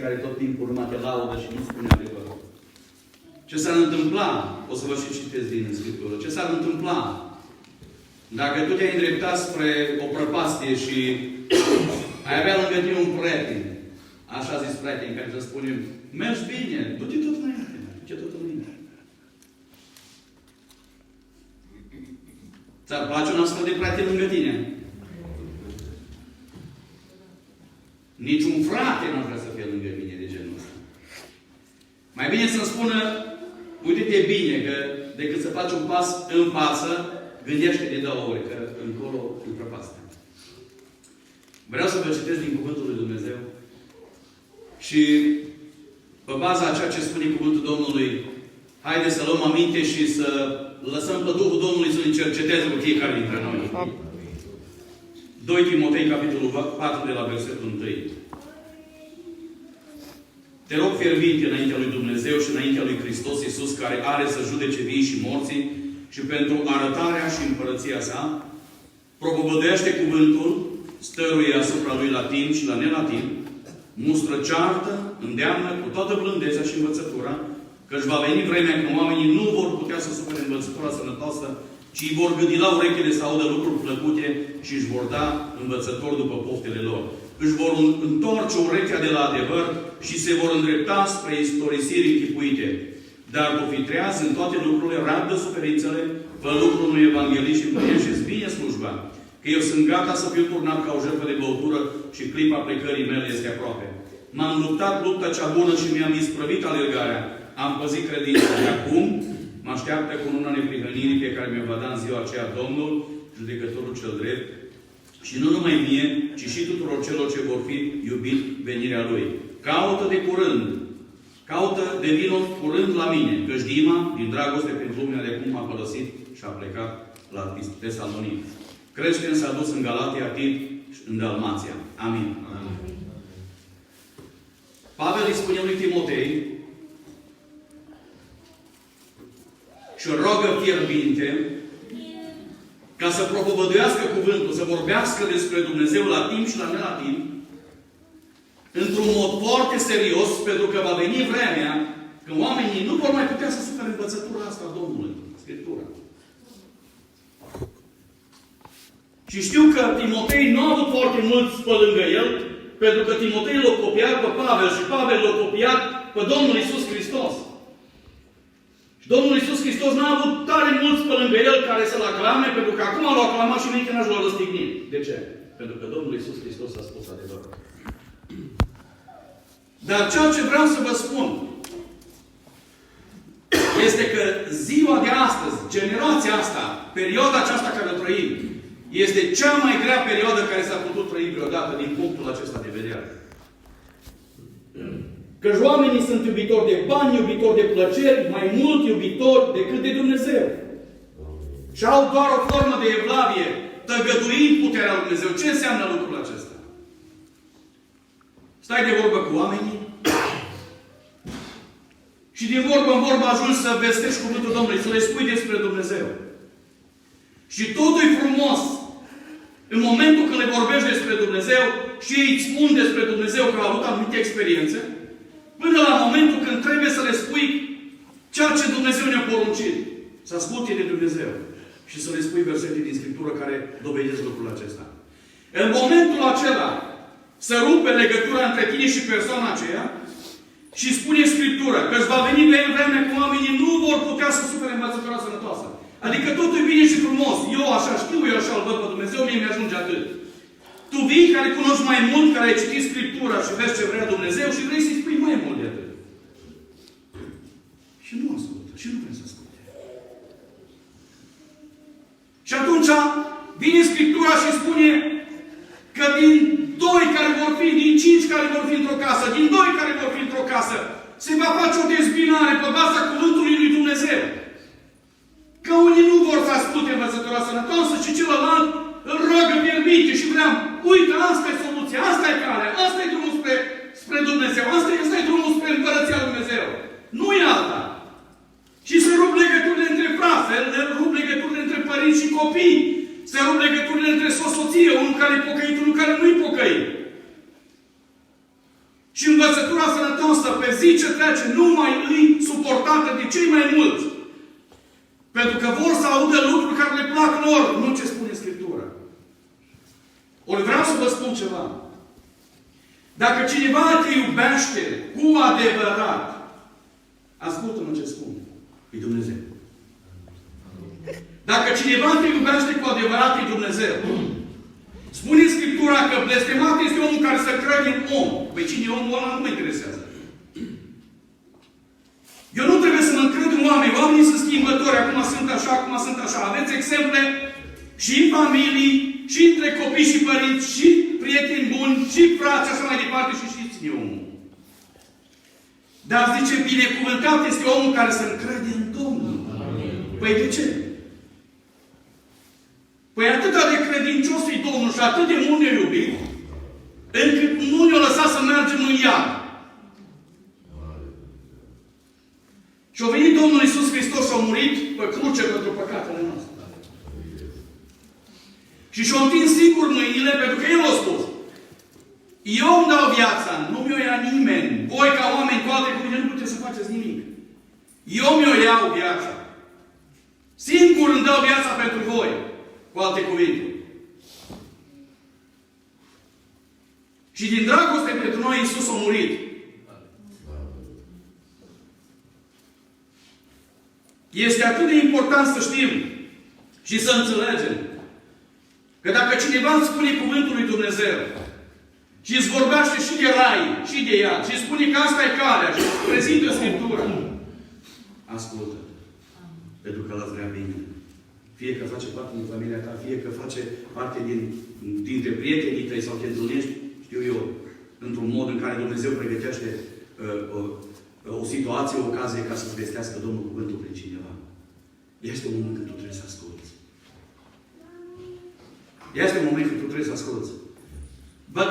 care tot timpul numai te laudă și nu spune adevărul. Ce s-ar întâmpla? O să vă și citesc din Scriptură. Ce s-ar întâmpla dacă tu te-ai îndreptat spre o prăpastie și ai avea lângă tine un prieten, așa zis prieten, care să spune, mergi bine, du-te tot înainte, du-te tot înainte. Ți-ar place un astfel de prieten lângă tine? Niciun frate nu vrea să fie lângă mine de genul ăsta. Mai bine să-mi spună, uite-te bine, că decât să faci un pas în față, gândește de 2 ori, că încolo e prăpastie. Vreau să vă citesc din Cuvântul lui Dumnezeu și pe baza a ceea ce spune Cuvântul Domnului, haideți să luăm aminte și să lăsăm pe Duhul Domnului să ne cerceteze cu fiecare dintre noi. 2 Timotei, capitolul 4, de la versetul 1. Te rog fierbinte înaintea lui Dumnezeu și înaintea lui Hristos Iisus, care are să judece vii și morții, și pentru arătarea și împărăția sa, propovăduiește cuvântul, stăruie asupra lui la timp și la nelatimp, mustră, ceartă, îndeamnă cu toată blândețea și învățătura, că-și va veni vremea când oamenii nu vor putea să sufere învățătura sănătoasă, ci îi vor gândi la urechile să audă lucruri plăcute și își vor da învățători după poftele lor. Își vor întoarce urechea de la adevăr și se vor îndrepta spre istorisiri închipuite. Dar tu fi treaz în toate lucrurile, rabdă suferințele, fă lucrul unui evanghelist și împlinește-ți bine slujba. Că eu sunt gata să fiu turnat ca o jertfă de băutură și clipa plecării mele este aproape. M-am luptat lupta cea bună și mi-am isprăvit alergarea. Am păzit credința. De acum mă așteaptă cu una neprihănirii pe care mi-o va da în ziua aceea Domnul, judecătorul cel drept, și nu numai mie, ci și tuturor celor ce vor fi iubit venirea Lui. Caută de curând, caută de vină curând la mine, căci Dima, din dragoste pentru lumea de acum, m-a părăsit și a plecat la Tesalonic. Creștin s-a dus în Galatia, Tit și în Dalmația. Amin. Amin. Pavel îi spune lui Timotei și rogă fierbinte ca să propovăduiască cuvântul, să vorbească despre Dumnezeu la timp și la nelatimp, într-un mod foarte serios, pentru că va veni vremea când oamenii nu vor mai putea să sufere învățătura asta a Domnului, Scriptura. Și știu că Timotei nu a avut foarte mulți pe lângă el, pentru că Timotei l-a copiat pe Pavel și Pavel l-a copiat pe Domnul Iisus Hristos. Și Domnul Iisus Hristos n-a avut tare mulți pe lângă el care să-L aclame, pentru că acum l-a aclamat și înainte n-aș l-a răstignit. De ce? Pentru că Domnul Iisus Hristos a spus adevărul. Dar ceea ce vreau să vă spun este că ziua de astăzi, generația asta, perioada aceasta care o trăim, este cea mai grea perioadă care s-a putut trăi vreodată din punctul acesta de vedere. Căci oamenii sunt iubitori de bani, iubitori de plăceri, mai mult iubitori decât de Dumnezeu. Și au doar o formă de evlavie, tăgăduind puterea lui Dumnezeu. Ce înseamnă lucrul acesta? Stai de vorbă cu oamenii și din vorbă în vorbă ajungi să vestești cuvântul Domnului, să le spui despre Dumnezeu. Și totul e frumos. În momentul când le vorbești despre Dumnezeu și ei îți spun despre Dumnezeu că au avut anumite experiențe, până la momentul când trebuie să le spui ceea ce Dumnezeu ne-a poruncit. Să asculte de Dumnezeu. Și să le spui versete din Scriptură care dovedesc lucrul acesta. În momentul acela să rupe legătura între tine și persoana aceea și spune Scriptura că îți va veni vremea când oamenii nu vor putea să sufere învățătura sănătoasă. Adică totul e bine și frumos. Eu așa știu, eu așa îl văd pe Dumnezeu, mie mi-ajunge atât. Tu vii care cunoști mai mult, care ai citit Scriptura și vezi ce vrea Dumnezeu și vrei să-i spui mai mult de atât. Și nu ascultă. Și nu vrei să asculte. Și atunci vine Scriptura și spune că din 2 care vor fi, din 5 care vor fi într-o casă, din 2 care vor fi într-o casă, se va face o dezbinare pe baza cuvântului lui Dumnezeu. Că unii nu vor să asculte învățătura sănătoasă și celălalt îl roagă fierbinte și vrea, uite, asta e soluția, asta e calea, asta e drumul spre Dumnezeu, asta e drumul spre Împărăția lui Dumnezeu. Nu e alta. Și se rup legăturile între frați, se rup legăturile între părinți și copii, se rup legăturile între soție, unul care e pocăit, unul care nu e pocăit. Și învățătura sănătoasă, pe zi ce trece, nu mai îi suportată de cei mai mulți. Pentru că vor să audă lucruri care le plac lor, nu ce spune Scriptura. Ori vreau să vă spun ceva. Dacă cineva te iubește cu adevărat, ascultă-mă ce spun. E Dumnezeu. Dacă cineva te iubește cu adevărat, e Dumnezeu. Spune Scriptura că blestemat este omul care să crede în om. Păi cine e omul ăla nu mă interesează. Eu nu trebuie să mă încred în oameni. Oamenii sunt schimbători. Acum sunt așa, acum sunt așa. Aveți exemple și în familii, și între copii și părinți, și prieteni buni, și frați, așa mai departe, și știți cine e omul. Dar zice, binecuvântat este omul care se încrede în Domnul. Păi de ce? Păi atâta de credincios e Domnul și atât de mult ne-a iubit, încât nu ne-a lăsat să mergem în iad. Și a venit Domnul Iisus Hristos și a murit pe cruce pentru păcatele noastre. Și și-a întins singur mâinile, pentru că El a spus: eu îmi dau viața, nu mi-o ia nimeni. Voi, ca oameni, cu alte cuvinte, nu puteți să faceți nimic. Eu mi-o iau viața. Singur îmi dau viața pentru voi. Cu alte cuvinte. Și din dragoste pentru noi, Iisus a murit. Este atât de important să știm și să înțelegem că dacă cineva îți spune cuvântul lui Dumnezeu și îți vorbește și de rai, și de iad, și spune că asta e calea, și îți prezintă Scriptura, ascultă. Pentru că ăla vrea bine. Fie că face parte din familia ta, fie că face parte dintre prietenii tăi sau te întâlnești, știu eu, într-un mod în care Dumnezeu pregătește o situație, o ocazie ca să-ți vestească Domnul cuvântul prin cineva. Este un moment când tu trebuie să asculți. Este un moment când tu trebuie să asculți.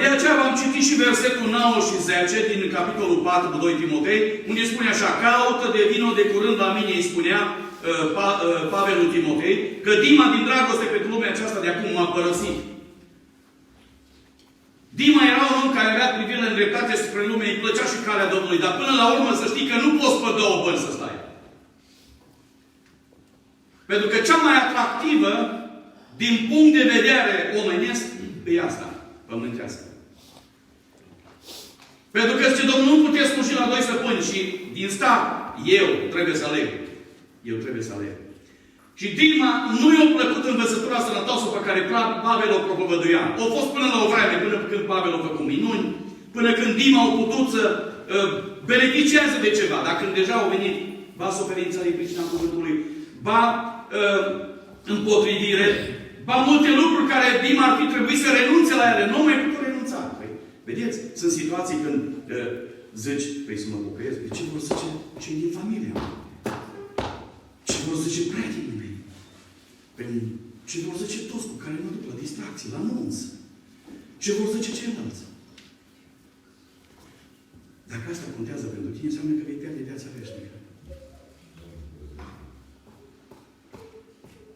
De aceea v-am citit și versetul 9 și 10 din capitolul 4 cu 2 Timotei, unde spune așa: caută de vino de curând la mine, îi spunea Pavel lui Timotei, că Dima, din dragoste pentru lumea aceasta de acum, m-a părăsit. Dima era un om care avea privirile îndreptate spre lume, îi plăcea și calea Domnului, dar până la urmă să știi că nu poți pe două bări să stai. Pentru că cea mai atractivă, din punct de vedere omenesc, e asta, pământească. Pentru că, zice Domnul, nu puteți sluji la doi stăpâni și din start, eu trebuie să aleg. Eu trebuie să aleg. Și Dima nu i-a plăcut învățătura sănătoasă pe care Pavel o propovăduia. A fost până la o vreme, până când Pavel a făcut minuni, până când Dima a putut să beneficieze de ceva. Dar când deja au venit, ba suferința din pricina cuvântului, ba împotrivire, ba multe lucruri care Dima ar fi trebuit să renunțe la ele, nu mai putut renunța. Păi, vedeți, sunt situații când zici, păi să mă pocăiesc, pe ce vor zice cei din familia? Ce vor zice prietenii mei? Păi, ce vor zice toți cu care mă duc la distracții, la nunți? Ce vor zice ceilalți? Dacă asta contează pentru tine, înseamnă că vei pierde viața veșnică.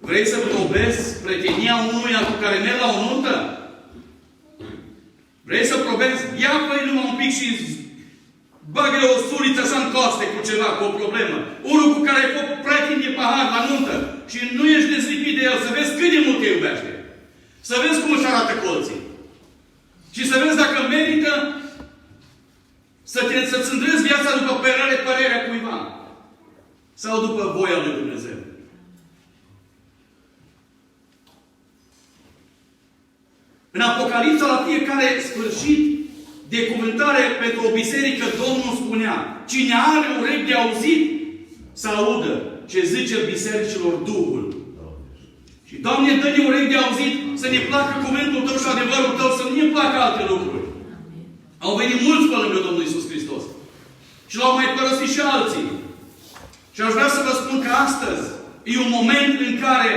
Vrei să probezi prietenia unuia cu care mergi la o nuntă? Vrei să probezi? Ia păi numai un pic și bagă o suriță așa în coste cu ceva, cu o problemă. Unul cu care ai fost prieten de pahar la nuntă și nu ești deslipit de el, să vezi cât de mult te iubește. Să vezi cum își arată colții. Și să vezi dacă merită să-ți îndrezi viața după părerea cuiva. Sau după voia lui Dumnezeu. În Apocalipsa, la fiecare sfârșit de cuvântare pentru o biserică, Domnul spunea: cine are urechi de auzit, să audă ce zice bisericilor Duhul. Și, Doamne, dă-ne urechi de auzit, să ne placă cuvântul Tău și adevărul Tău, să nu ne placă alte lucruri. Au venit mulți pe lângă Domnul Iisus Hristos. Și l-au mai părăsit și alții. Și aș vrea să vă spun că astăzi e un moment în care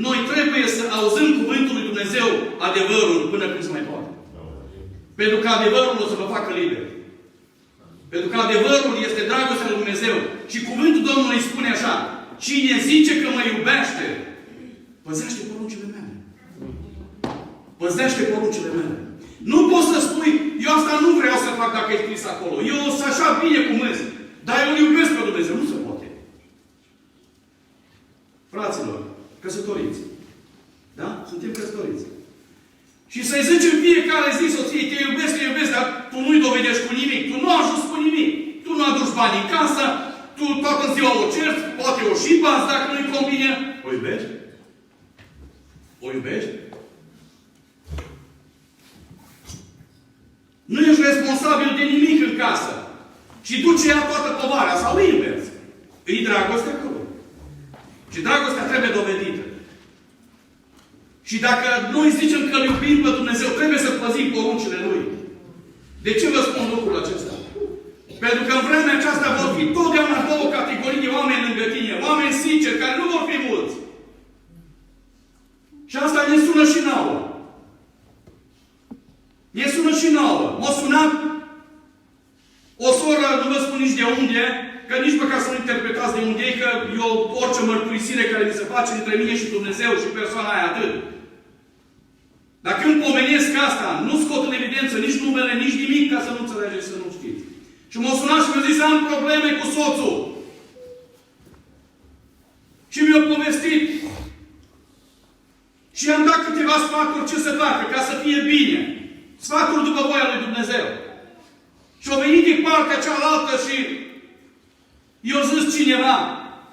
noi trebuie să auzim cuvântul lui Dumnezeu, adevărul, până când se mai poate. Pentru că adevărul o să vă facă liber. Pentru că adevărul este dragostea lui Dumnezeu. Și cuvântul Domnului spune așa: cine zice că mă iubește, păzește poruncile mele. Păzește poruncile mele. Nu poți să spui, eu asta nu vreau să fac, dacă e scris acolo. Eu sunt așa bine cum îți. Dar eu îl iubesc pe Dumnezeu. Nu se poate. Fraților, căsătoriți. Da? Suntem căsătoriți. Și să-i zicem fiecare zi soției, te iubesc, dar tu nu-i dovedești cu nimic. Tu nu ajuns cu nimic. Tu nu aduci bani în casă, tu toată ziua o cerți, poate o și bați dacă nu-i convine. O iubești? O iubești? Nu ești responsabil de nimic în casă. Și duce ea toată povara. Sau invers. Îi dragoste acolo. Și dragostea trebuie dovedită. Și dacă noi zicem că îl iubim pe Dumnezeu, trebuie să păzim poruncile Lui. De ce vă spun lucrul acesta? Pentru că în vremea aceasta vor fi totdeauna două categorii de oameni lângă tine. Oameni sinceri, care nu vor fi mulți. Și asta ne sună și nouă. Ne sună și nouă. M-a sunat o soră, nu vă spun nici de unde, că nici măcar să nu interpretați de unde e, că eu, orice mărturisire care mi se face între mine și Dumnezeu și persoana aia atât. Dar când pomenesc asta, nu scot în evidență nici numele, nici nimic, ca să nu înțelegeți, să nu știți. Și m-a sunat și mi-a zis, am probleme cu soțul. Și mi-a povestit. Și i-am dat câteva sfaturi ce să facă, ca să fie bine. Sfaturi după voia lui Dumnezeu. Și a venit din partea cealaltă și i-a zis cineva,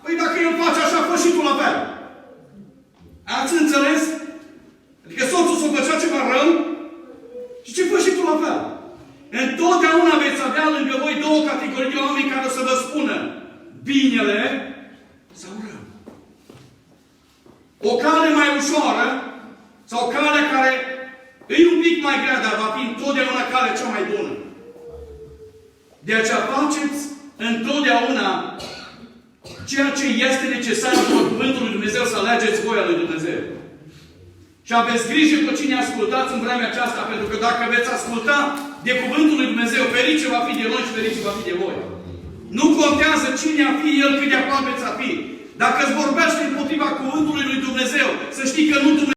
păi dacă el face așa, fă și tu la fel. Ați înțeles? Adică soțul s-o făcea ceva rău și ce fă și tu la fel. Întotdeauna veți avea lângă voi două categorii de oameni care o să vă spună binele sau rău. O cale mai ușoară sau calea care e un pic mai grea, dar va fi întotdeauna calea cea mai bună. De aceea faceți întotdeauna ceea ce este necesar după Cuvântul lui Dumnezeu, să alegeți voia lui Dumnezeu. Și aveți grijă cu cine ascultați în vremea aceasta, pentru că dacă veți asculta de Cuvântul lui Dumnezeu, ferice va fi de noi și ferice va fi de voi. Nu contează cine a fi el, cât de aproape ți-a fi. Dacă îți vorbește împotriva Cuvântului lui Dumnezeu, să știi că nu Dumnezeu